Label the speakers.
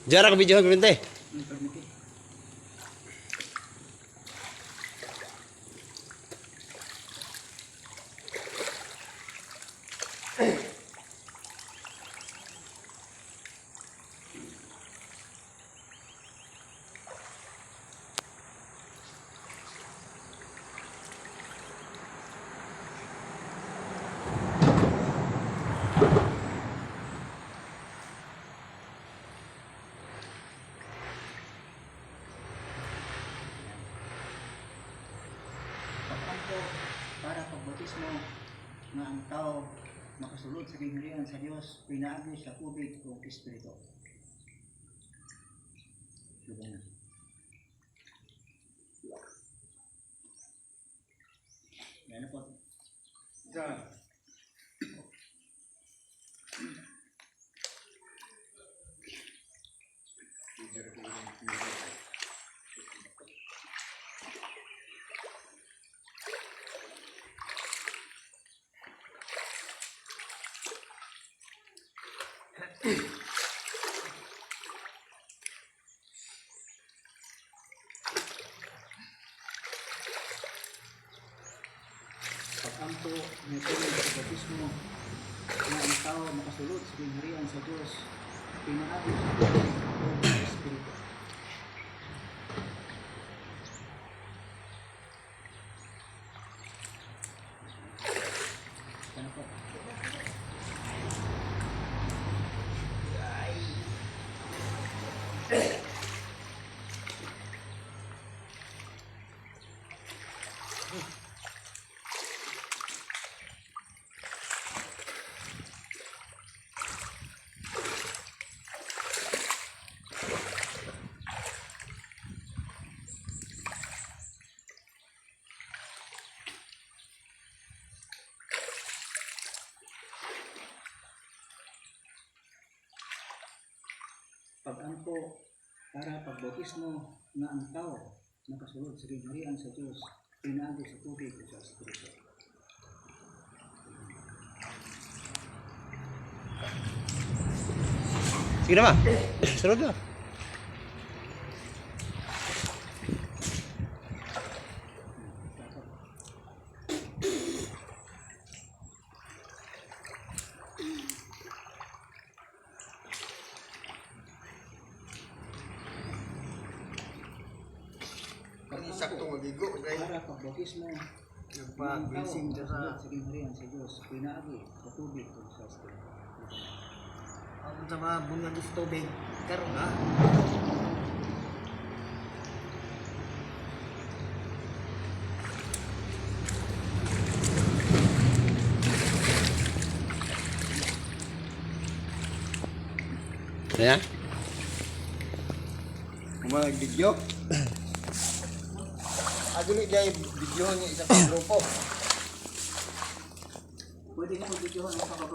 Speaker 1: Jarak video permite.
Speaker 2: Para pagbautismo nga ang tao makasulod sa kinaharian sa Dios pinaagi sa tubig o Espiritu. Yan po. Pag-ampo ng tubig sa bautismo na ang tao makasulod sa kinaharian sa Diyos pinaagi sa tubig o Espiritu. Yan po. Pag-ampo para pagbautismo na ang tao nakasulod sa kinaharian sa Diyos pinaagi sa tubig o sa Espiritu.
Speaker 1: Sige na ma. Sunod na.
Speaker 3: Sakto maligo, okay?
Speaker 2: Para pagbautismo
Speaker 3: Nagpa-blessing ka sa...
Speaker 2: sa kinaharian sa Diyos pinaagi sa tubig o sa Espiritu.
Speaker 3: Ang sa mga bunyag sa tubig, karoon na.
Speaker 1: Ya.
Speaker 3: Kung mag-video? Dili dahil video niya isang grupo.
Speaker 2: Pwede na mag-videohan ang